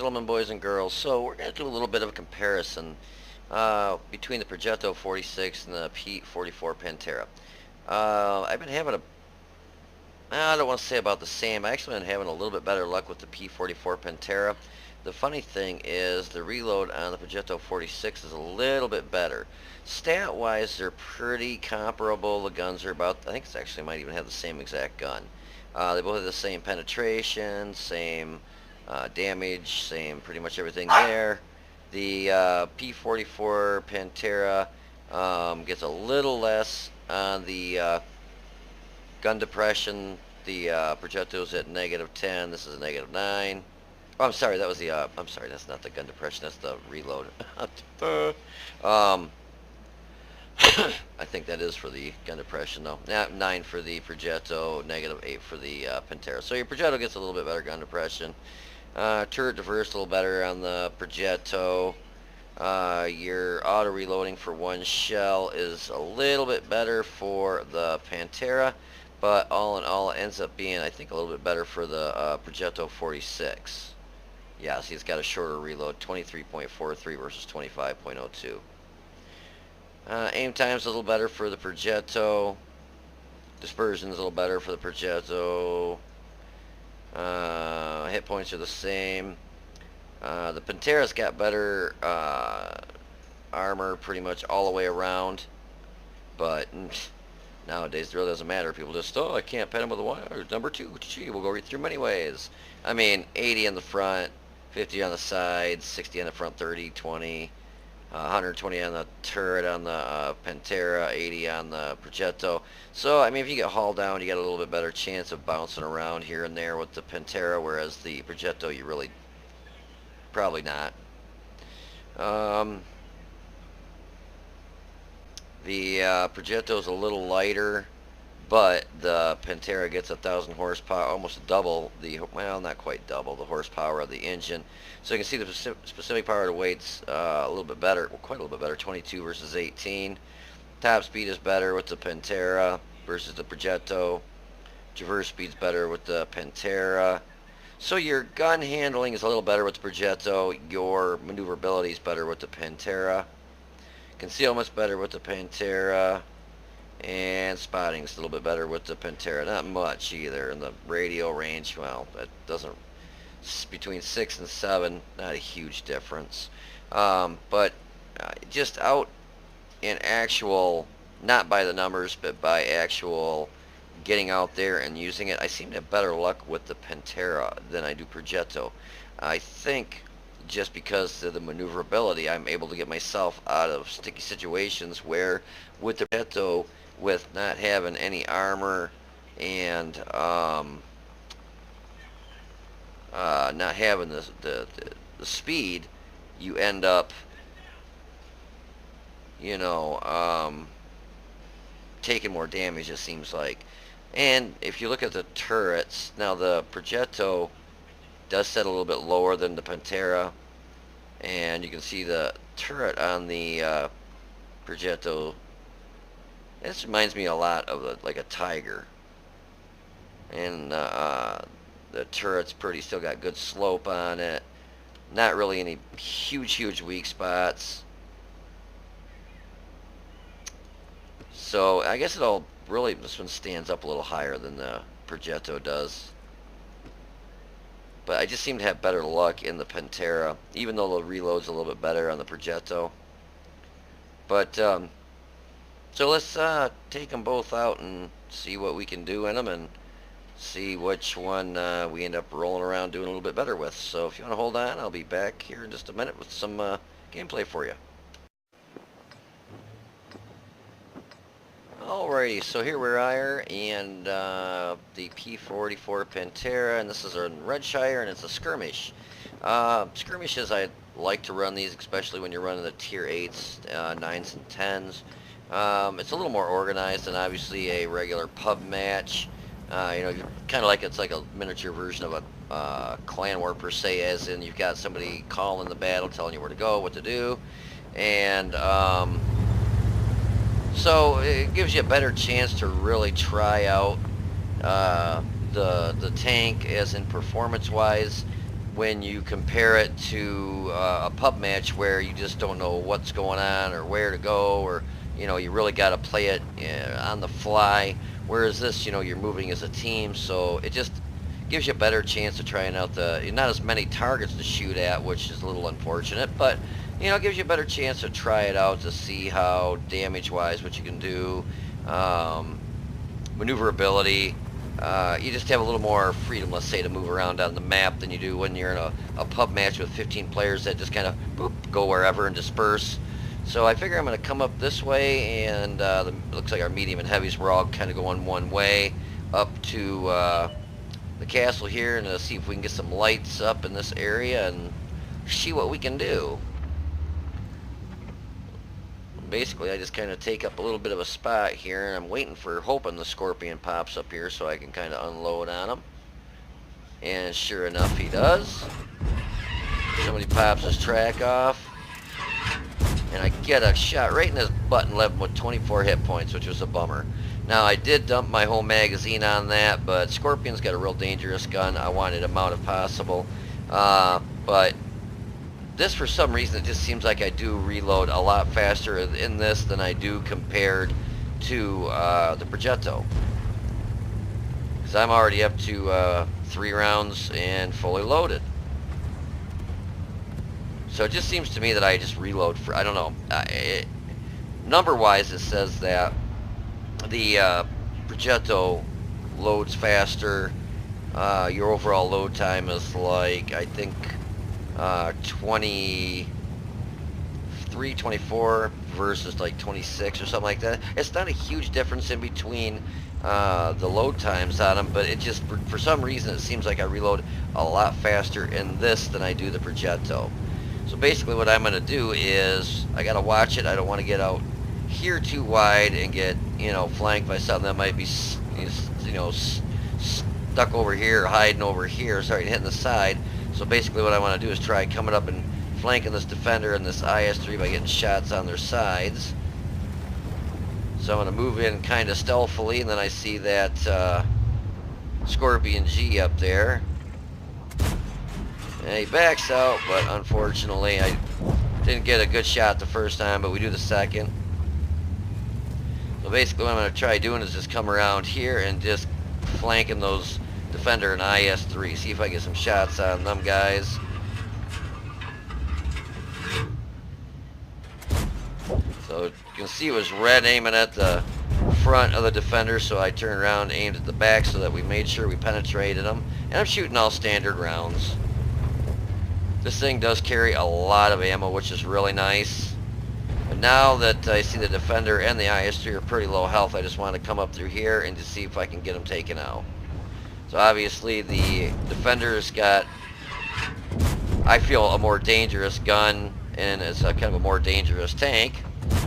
gentlemen, boys and girls, so we're going to do a little bit of a comparison between the Progetto 46 and the P44 Pantera. I've been having I don't want to say about the same, I actually been having a little bit better luck with the P44 Pantera. The funny thing is the reload on the Progetto 46 is a little bit better. Stat-wise, they're pretty comparable. The guns are about, I think it's actually might even have the same exact gun. They both have the same penetration, same damage, same pretty much everything there. The P44 Pantera gets a little less on the gun depression. The Progetto's at -10. This is a -9. Oh, I'm sorry. That was the. I'm sorry. That's not the gun depression. That's the reload. um, I think that is for the gun depression though. 9 for the Progetto, -8 for the Pantera. So your Progetto gets a little bit better gun depression. Turret diverse a little better on the Progetto. Your auto reloading for one shell is a little bit better for the Pantera, but all in all it ends up being, I think, a little bit better for the Progetto 46. Yeah, see, it's got a shorter reload, 23.43 versus 25.02. Aim time's a little better for the Progetto. Dispersion's a little better for the Progetto. Hit points are the same. The Pantera's got better armor pretty much all the way around, but nowadays it really doesn't matter. People just, oh, I can't pet him with a one, or number 2, gee, we'll go right through many ways. I mean, 80 in the front, 50 on the sides, 60 on the front, 30, 20, 120 on the turret on the Pantera, 80 on the Progetto. So, I mean, if you get hauled down, you got a little bit better chance of bouncing around here and there with the Pantera, whereas the Progetto, you really probably not. The Progetto is a little lighter, but the Pantera gets 1,000 horsepower, almost double the, well, not quite double the horsepower of the engine. So you can see the specific power to weight's a little bit better, well, quite a little bit better, 22 versus 18. Top speed is better with the Pantera versus the Progetto. Traverse speed's better with the Pantera. So your gun handling is a little better with the Progetto. Your maneuverability is better with the Pantera. Concealment's better with the Pantera. And spotting's a little bit better with the Pantera. Not much either. And the radio range, well, that doesn't, between 6 and 7, not a huge difference. But just out in actual, not by the numbers, but by actual getting out there and using it, I seem to have better luck with the Pantera than I do Progetto. I think just because of the maneuverability, I'm able to get myself out of sticky situations where with the Progetto, with not having any armor and not having the speed, you end up, you know, taking more damage, it seems like. And if you look at the turrets, now the Progetto does set a little bit lower than the Pantera, and you can see the turret on the Progetto. This reminds me a lot of like a Tiger, and the turret's still got good slope on it. Not really any huge weak spots. So I guess it'll really, this one stands up a little higher than the Progetto does. But I just seem to have better luck in the Pantera, even though the reload's a little bit better on the Progetto. But, so let's take them both out and see what we can do in them and see which one we end up rolling around doing a little bit better with. So if you want to hold on, I'll be back here in just a minute with some gameplay for you. Alrighty, so here we are in the P44 Pantera, and this is in Redshire, and it's a skirmish. Skirmishes, I like to run these, especially when you're running the tier 8s, 9s, and 10s. It's a little more organized than obviously a regular pub match. You know, kind of like, it's like a miniature version of a clan war per se, as in you've got somebody calling the battle, telling you where to go, what to do, and so it gives you a better chance to really try out the tank, as in performance-wise. when you compare it to a pub match where you just don't know what's going on or where to go, or you really got to play it on the fly. Whereas this, you're moving as a team, so it just gives you a better chance of trying out not as many targets to shoot at, which is a little unfortunate, but it gives you a better chance to try it out to see how damage-wise what you can do, maneuverability. You just have a little more freedom, let's say, to move around on the map than you do when you're in a pub match with 15 players that just kind of go wherever and disperse. So I figure I'm going to come up this way, and it looks like our medium and heavies were all kind of going one way up to the castle here, and see if we can get some lights up in this area and see what we can do. Basically, I just kind of take up a little bit of a spot here, and I'm hoping the scorpion pops up here so I can kind of unload on him. And sure enough, he does. Somebody pops his track off, and I get a shot right in his butt and left him with 24 hit points, which was a bummer. Now, I did dump my whole magazine on that, but Scorpion's got a real dangerous gun. I wanted him out if possible. But this, for some reason, it just seems like I do reload a lot faster in this than I do compared to the progetto. Because I'm already up to 3 rounds and fully loaded. So it just seems to me that I just reload for, I don't know, number-wise it says that the progetto loads faster. Your overall load time is like, I think, 23, 24 versus like 26 or something like that. It's not a huge difference in between the load times on them, but it just, for some reason, it seems like I reload a lot faster in this than I do the progetto. So basically what I'm going to do is, I got to watch it. I don't want to get out here too wide and get, flanked by something that might be, stuck over here or hiding over here, starting hitting the side. So basically what I want to do is try coming up and flanking this defender and this IS-3 by getting shots on their sides. So I'm going to move in kind of stealthily, and then I see that Scorpion G up there. And he backs out, but unfortunately I didn't get a good shot the first time, but we do the second. So basically what I'm going to try doing is just come around here and just flanking those defender and IS-3. See if I get some shots on them guys. So you can see it was red aiming at the front of the defender, so I turned around and aimed at the back so that we made sure we penetrated them. And I'm shooting all standard rounds. This thing does carry a lot of ammo, which is really nice. But now that I see the defender and the IS-3 are pretty low health, I just want to come up through here and just see if I can get them taken out. So obviously the defender's got, I feel, a more dangerous gun, and it's a kind of a more dangerous tank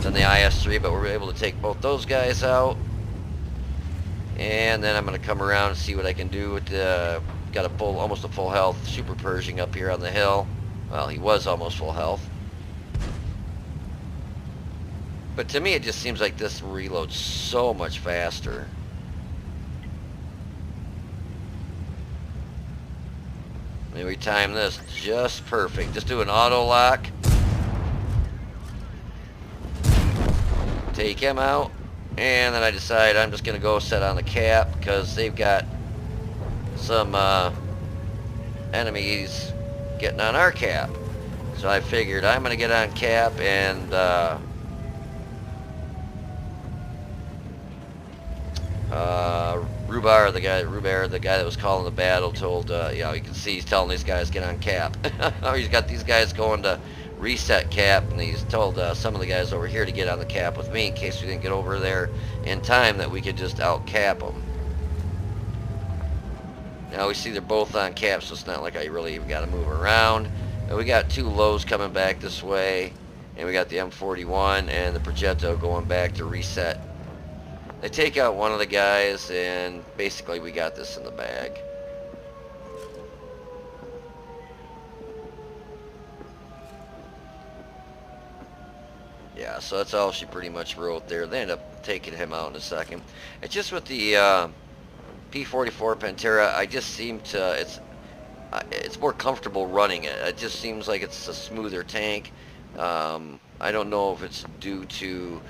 than the IS-3, but we're able to take both those guys out. And then I'm going to come around and see what I can do with the, got almost a full health Super Pershing up here on the hill. Well, he was almost full health. But to me it just seems like this reloads so much faster. And we time this just perfect. Just do an auto lock. Take him out. And then I decide I'm just going to go set on the cap because they've got some enemies getting on our cap. So I figured I'm going to get on cap, and Rubar, the guy that was calling the battle, told, you can see he's telling these guys get on cap. He's got these guys going to reset cap, and he's told some of the guys over here to get on the cap with me in case we didn't get over there in time, that we could just out cap them. Now we see they're both on cap, so it's not like I really even got to move around. And we got 2 lows coming back this way, and we got the M41 and the progetto going back to reset. They take out one of the guys, and basically we got this in the bag. Yeah, so that's all she pretty much wrote there. They end up taking him out in a second. It's just with the P44 Pantera, I just seem to, it's more comfortable running it. It just seems like it's a smoother tank. I don't know if it's due to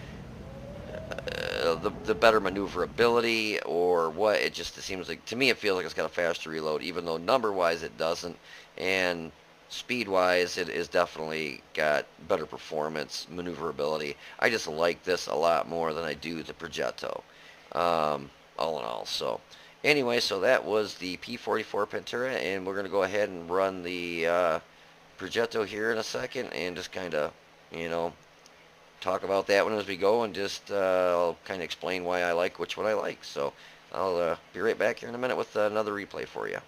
the better maneuverability or what. It just seems like, to me, it feels like it's got a faster reload, even though number-wise it doesn't, and speed-wise it is definitely got better performance, maneuverability. I just like this a lot more than I do the Progetto, all in all. So anyway, so that was the P44 Pantera, and we're going to go ahead and run the Progetto here in a second and just kind of, you know, talk about that one as we go, and just I'll kind of explain why I like which one I like. So I'll be right back here in a minute with another replay for you.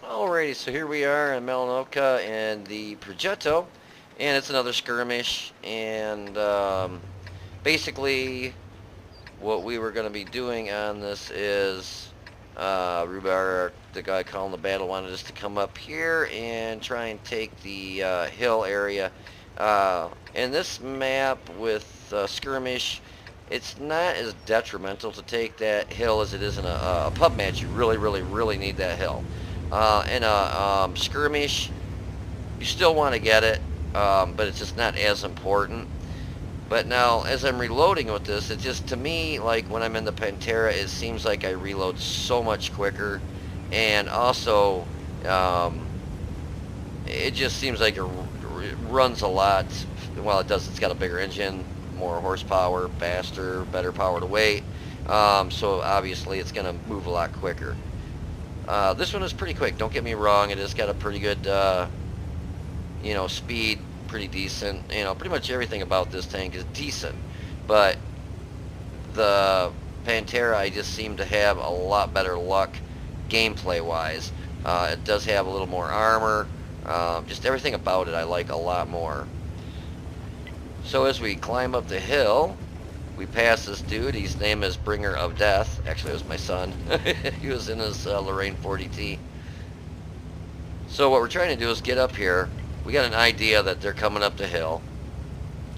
Alrighty, so here we are in Malinoka and the Progetto, and it's another skirmish, and basically what we were going to be doing on this is Rubar, the guy calling the battle, wanted us to come up here and try and take the hill area. In this map with skirmish, it's not as detrimental to take that hill as it is in a pub match. You really need that hill. In a skirmish, you still want to get it, but it's just not as important. But now, as I'm reloading with this, it just, to me, like when I'm in the Pantera, it seems like I reload so much quicker. And also, it just seems like it runs a lot. Well, it does. It's got a bigger engine, more horsepower, faster, better power to weight. So obviously, it's going to move a lot quicker. This one is pretty quick. Don't get me wrong. It has got a pretty good, you know, speed. Pretty decent. You know, pretty much everything about this tank is decent, but the Pantera, I just seem to have a lot better luck gameplay wise. It does have a little more armor. Just everything about it I like a lot more. So as we climb up the hill, we pass this dude. His name is Bringer of Death. Actually, it was my son. He was in his Lorraine 40T. So what we're trying to do is get up here. We got an idea that they're coming up the hill,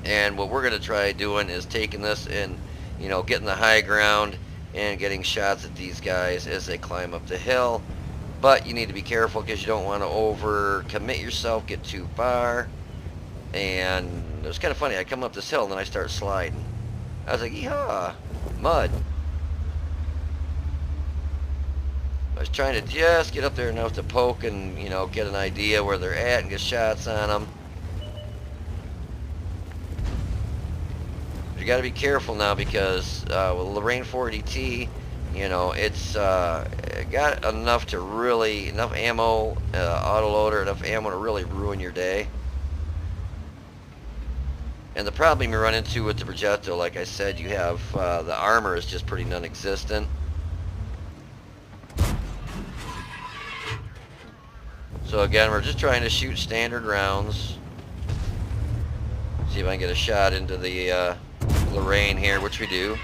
and what we're going to try doing is taking this and, you know, getting the high ground and getting shots at these guys as they climb up the hill. But you need to be careful because you don't want to over commit yourself, get too far. And it was kind of funny. I come up this hill and then I start sliding. I was like, yeehaw, mud. I was trying to just get up there enough to poke and, you know, get an idea where they're at and get shots on them. You got to be careful now because with Lorraine 40T, you know, it's got enough to really, enough ammo, autoloader, enough ammo to really ruin your day. And the problem you run into with the Progetto, like I said, you have the armor is just pretty non-existent. So again, we're just trying to shoot standard rounds. See if I can get a shot into the Lorraine here, which we do.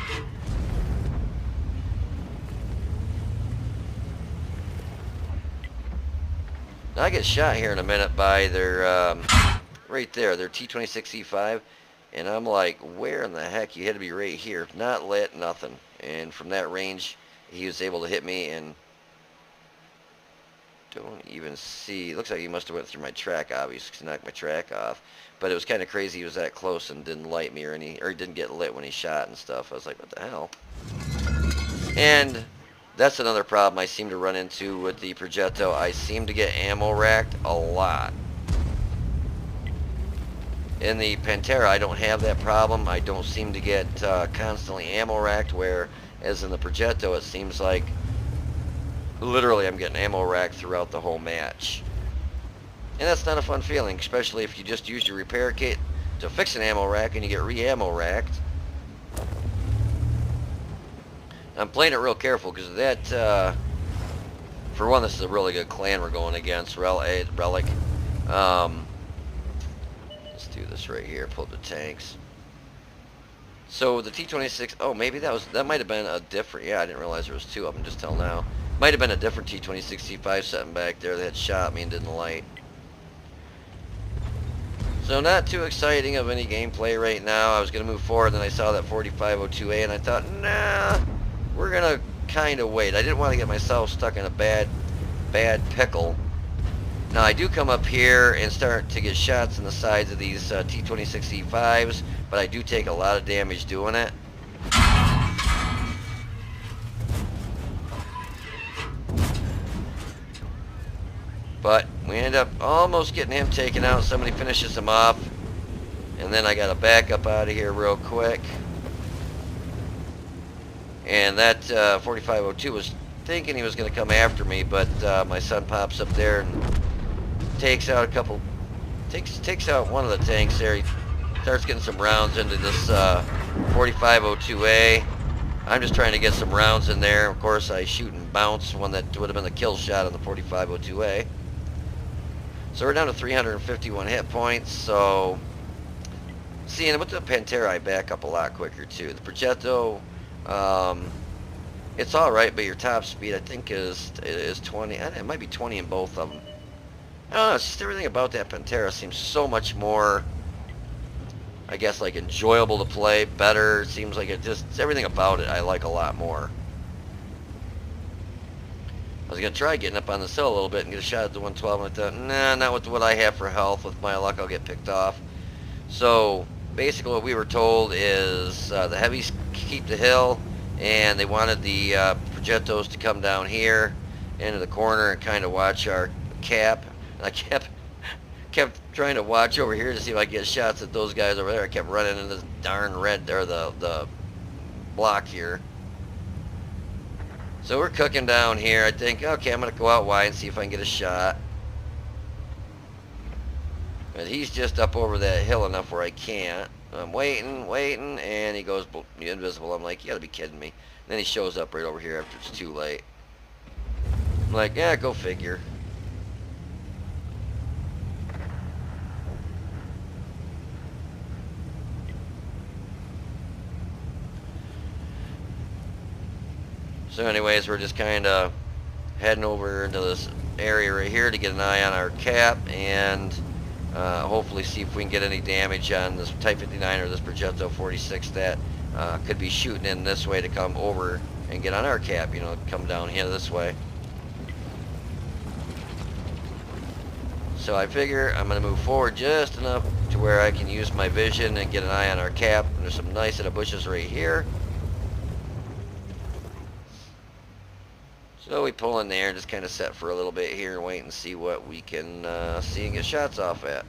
Now I get shot here in a minute by their, right there, their T26E5. And I'm like, where in the heck? You had to be right here. Not lit, nothing. And from that range, he was able to hit me, and don't even see. It looks like he must have went through my track, obviously, knocked my track off. But it was kind of crazy. He was that close and didn't light me, or he didn't get lit when he shot and stuff. I was like, what the hell? And that's another problem I seem to run into with the Progetto. I seem to get ammo racked a lot. In the Pantera, I don't have that problem. I don't seem to get constantly ammo racked, whereas in the Progetto, it seems like literally I'm getting ammo racked throughout the whole match. And that's not a fun feeling, especially if you just use your repair kit to fix an ammo rack and you get re-ammo racked. I'm playing it real careful because that, for one, this is a really good clan we're going against, Relic. Let's do this right here, pull up the tanks. So the T26, oh, maybe that might have been a different, yeah, I didn't realize there was two of them just till now. Might have been a different T26C5 sitting back there that had shot me and didn't light. So not too exciting of any gameplay right now. I was going to move forward, then I saw that 4502A and I thought, nah, we're going to kind of wait. I didn't want to get myself stuck in a bad pickle. Now I do come up here and start to get shots in the sides of these T26E5s, but I do take a lot of damage doing it. But we end up almost getting him taken out. Somebody finishes him off. And then I got to back up out of here real quick. And that 4502 was thinking he was going to come after me, but my son pops up there and takes out a couple, takes out one of the tanks there. He starts getting some rounds into this 4502A. I'm just trying to get some rounds in there. Of course, I shoot and bounce one that would have been the kill shot on the 4502A. So we're down to 351 hit points. So, seeing with the Pantera, I back up a lot quicker too. The progetto, it's all right, but your top speed I think is 20. It might be 20 in both of them. I don't know. It's just everything about that Pantera seems so much more, I guess, like enjoyable to play, better. It seems like it's everything about it I like a lot more. I was going to try getting up on the hill a little bit and get a shot at the 112, and I thought, nah, not with what I have for health. With my luck, I'll get picked off. So, basically what we were told is the heavies keep the hill, and they wanted the progettos to come down here into the corner and kind of watch our cap. And I kept trying to watch over here to see if I could get shots at those guys over there. I kept running into this darn red, or the block here. So we're cooking down here. I think, okay, I'm going to go out wide and see if I can get a shot. But he's just up over that hill enough where I can't. I'm waiting, and he goes invisible. I'm like, you got to be kidding me. And then he shows up right over here after it's too late. I'm like, yeah, go figure. So anyways, we're just kind of heading over into this area right here to get an eye on our cap and hopefully see if we can get any damage on this Type 59 or this progetto 46 that could be shooting in this way to come over and get on our cap, you know, come down here this way. So I figure I'm going to move forward just enough to where I can use my vision and get an eye on our cap. And there's some nice set of bushes right here. So we pull in there and just kind of set for a little bit here and wait and see what we can see and get shots off at.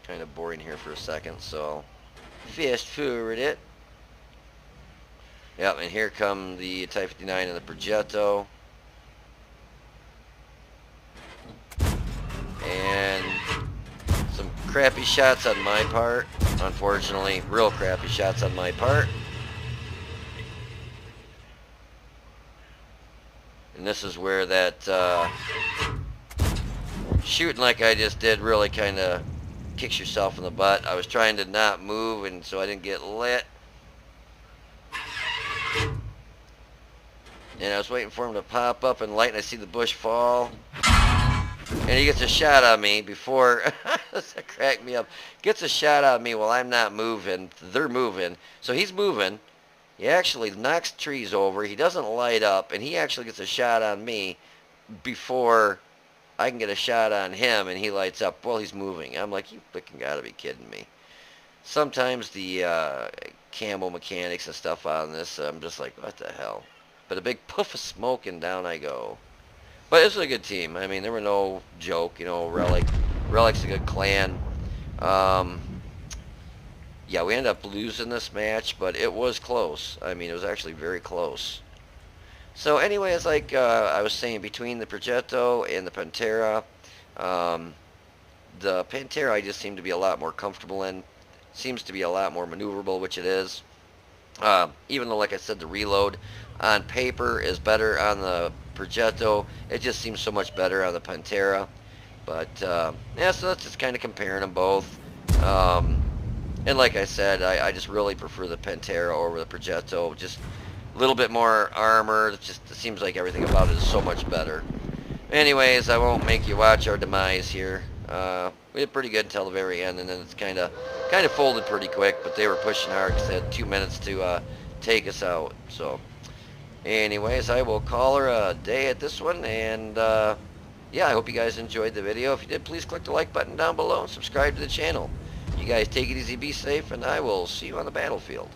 Kind of boring here for a second, so I'll fast forward it. Yep, and here come the Type 59 and the progetto. And some crappy shots on my part. Unfortunately, real crappy shots on my part. And this is where that shooting like I just did really kind of kicks yourself in the butt. I was trying to not move, and so I didn't get lit. And I was waiting for him to pop up and light, and I see the bush fall. And he gets a shot on me before, that cracked me up. Gets a shot on me while I'm not moving. They're moving. So he's moving. He actually knocks trees over. He doesn't light up, and he actually gets a shot on me before I can get a shot on him, and he lights up while he's moving. I'm like, you freaking gotta be kidding me. Sometimes the camo mechanics and stuff on this, I'm just like, what the hell? But a big puff of smoke, and down I go. But it's a good team. I mean, there were no joke, you know. Relic's a good clan. Yeah, we ended up losing this match, but it was close. I mean, it was actually very close. So anyway, it's like I was saying, between the progetto and the Pantera, the Pantera I just seem to be a lot more comfortable in. Seems to be a lot more maneuverable, which it is. Even though, like I said, the reload on paper is better on the progetto, it just seems so much better on the Pantera. But yeah, so that's just kind of comparing them both. And like I said, I just really prefer the Pantera over the progetto. Just a little bit more armor. It seems like everything about it is so much better. Anyways, I won't make you watch our demise here. We did pretty good until the very end, and then it's kind of folded pretty quick. But they were pushing hard because they had 2 minutes to take us out. So, anyways, I will call her a day at this one, and yeah, I hope you guys enjoyed the video. If you did, please click the like button down below and subscribe to the channel. You guys take it easy, be safe, and I will see you on the battlefield.